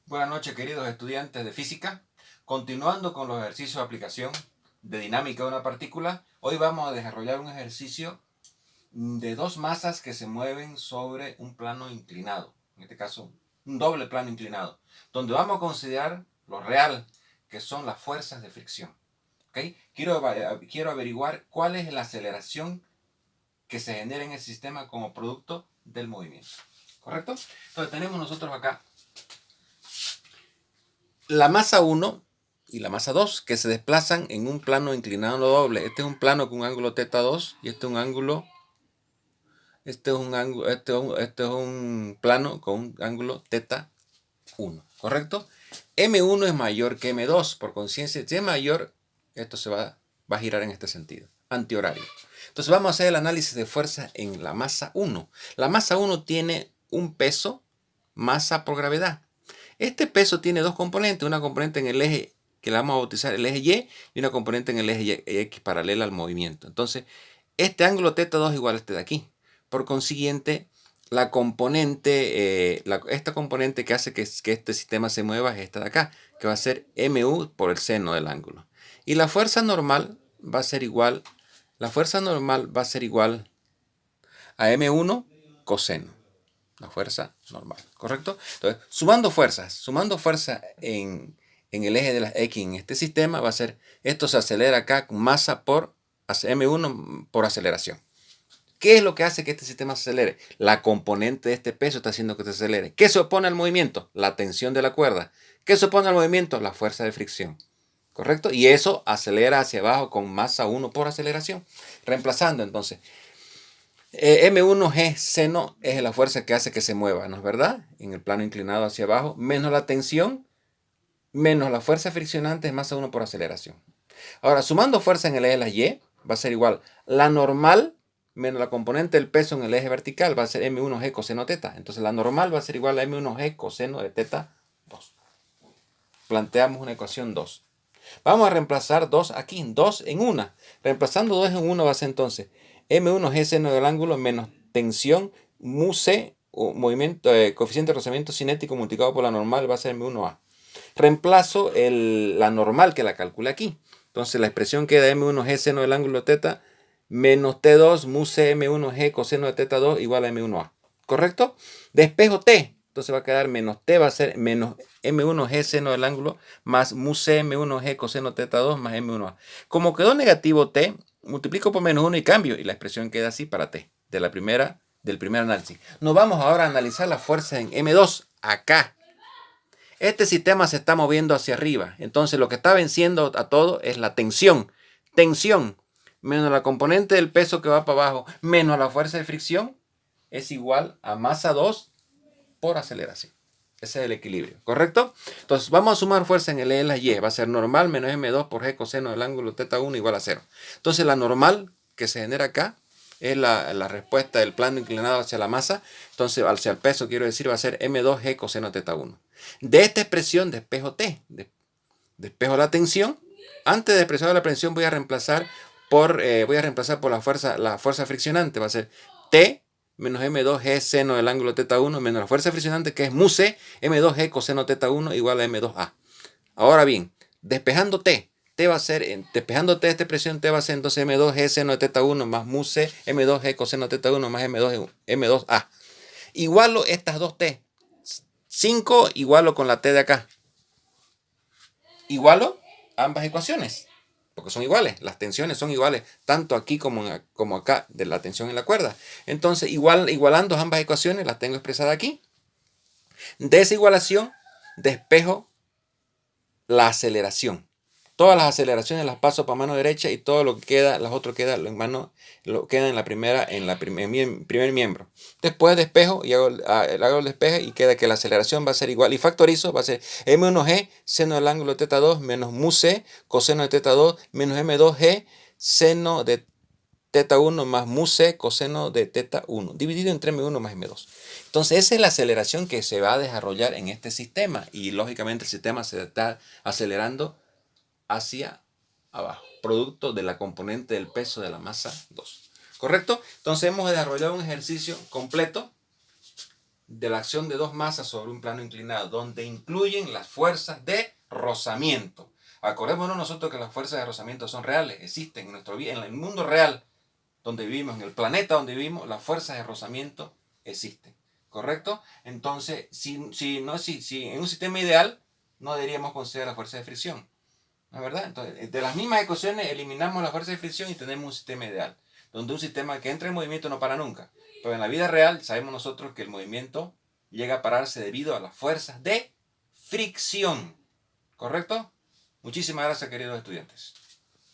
Buenas noches, queridos estudiantes de física. Continuando con los ejercicios de aplicación de dinámica de una partícula, hoy vamos a desarrollar un ejercicio de dos masas que se mueven sobre un plano inclinado. En este caso, un doble plano inclinado, donde vamos a considerar lo real, que son las fuerzas de fricción. ¿Okay? Quiero averiguar cuál es la aceleración que se genera en el sistema como producto del movimiento. ¿Correcto? Entonces tenemos nosotros acá la masa 1 y la masa 2 que se desplazan en un plano inclinado doble. Este es un plano con un ángulo θ 2 y este es un plano con un ángulo θ 1, ¿correcto? M1 es mayor que M2, por conciencia, si es mayor, esto se va a girar en este sentido, antihorario. Entonces vamos a hacer el análisis de fuerza en la masa 1. La masa 1 tiene un peso, masa por gravedad. Este peso tiene dos componentes, una componente en el eje que la vamos a bautizar el eje Y y una componente en el eje X paralela al movimiento. Entonces, este ángulo θ2 es igual a este de aquí. Por consiguiente, la componente, esta componente que hace que este sistema se mueva es esta de acá, que va a ser MU por el seno del ángulo. Y la fuerza normal va a ser igual, a M1 coseno. La fuerza normal, ¿correcto? Entonces, sumando fuerza en el eje de las X en este sistema, va a ser, esto se acelera acá con masa por M1 por aceleración. ¿Qué es lo que hace que este sistema se acelere? La componente de este peso está haciendo que se acelere. ¿Qué se opone al movimiento? La tensión de la cuerda. ¿Qué se opone al movimiento? La fuerza de fricción. ¿Correcto? Y eso acelera hacia abajo con masa 1 por aceleración. Reemplazando entonces, M1G seno es la fuerza que hace que se mueva, ¿no es verdad? En el plano inclinado hacia abajo, menos la tensión, menos la fuerza friccionante es masa 1 por aceleración. Ahora, sumando fuerza en el eje de la Y, va a ser igual la normal menos la componente del peso en el eje vertical, va a ser M1G coseno θ. Entonces la normal va a ser igual a M1G coseno de θ 2. Planteamos una ecuación 2. Vamos a reemplazar 2 aquí, 2 en 1. Reemplazando 2 en 1 va a ser entonces M1G seno del ángulo menos tensión mu C, o movimiento, coeficiente de rozamiento cinético multiplicado por la normal va a ser M1A. Reemplazo la normal que la calcula aquí. Entonces la expresión queda M1G seno del ángulo θ menos T2 mu C M1G coseno de θ 2 igual a M1A. ¿Correcto? Despejo T. Entonces va a quedar menos T, va a ser menos M1G seno del ángulo más mu C M1G coseno θ 2 más M1A. Como quedó negativo T, multiplico por menos 1 y cambio. Y la expresión queda así para T, del primer análisis. Nos vamos ahora a analizar la fuerza en M2, acá. Este sistema se está moviendo hacia arriba. Entonces lo que está venciendo a todo es la tensión. Tensión menos la componente del peso que va para abajo menos la fuerza de fricción es igual a masa 2 por aceleración. Ese es el equilibrio, ¿correcto? Entonces vamos a sumar fuerza en el eje de la Y. Va a ser normal menos M2 por G coseno del ángulo θ1 igual a 0. Entonces la normal que se genera acá es la respuesta del plano inclinado hacia la masa. Entonces hacia el peso quiero decir va a ser M2G coseno θ1. De esta expresión despejo T. Despejo la tensión. Antes de expresar la tensión voy a reemplazar por la fuerza friccionante. Va a ser T menos M2G seno del ángulo θ1 menos la fuerza friccionante que es mu C M2G coseno θ1 igual a M2A. Ahora bien, despejando T va a ser, despejando T esta expresión, T va a ser entonces M2G seno de θ1 más mu C M2G coseno θ1 más M2A. Igualo estas dos T. 5 igualo con la T de acá. Igualo ambas ecuaciones, porque son iguales, las tensiones son iguales, tanto aquí como acá, de la tensión en la cuerda. Entonces, igualando ambas ecuaciones, las tengo expresadas aquí. De esa igualación, despejo la aceleración. Todas las aceleraciones las paso para mano derecha y todo lo que queda, las otras queda en la primera, primer miembro. Después despejo y hago el despeje y queda que la aceleración va a ser igual. Y factorizo, va a ser M1G seno del ángulo de θ2 menos mu C coseno de θ2 menos M2G seno de θ1 más mu C coseno de θ1 dividido entre M1 más M2. Entonces esa es la aceleración que se va a desarrollar en este sistema y lógicamente el sistema se está acelerando hacia abajo, producto de la componente del peso de la masa 2. ¿Correcto? Entonces hemos desarrollado un ejercicio completo de la acción de dos masas sobre un plano inclinado, donde incluyen las fuerzas de rozamiento. Acordémonos nosotros que las fuerzas de rozamiento son reales, existen en nuestro vida, en el mundo real donde vivimos, en el planeta donde vivimos, las fuerzas de rozamiento existen. ¿Correcto? Entonces, si en un sistema ideal no deberíamos considerar la fuerza de fricción. ¿No es verdad? Entonces, de las mismas ecuaciones eliminamos la fuerza de fricción y tenemos un sistema ideal, donde un sistema que entra en movimiento no para nunca. Pero en la vida real sabemos nosotros que el movimiento llega a pararse debido a las fuerzas de fricción. ¿Correcto? Muchísimas gracias, queridos estudiantes.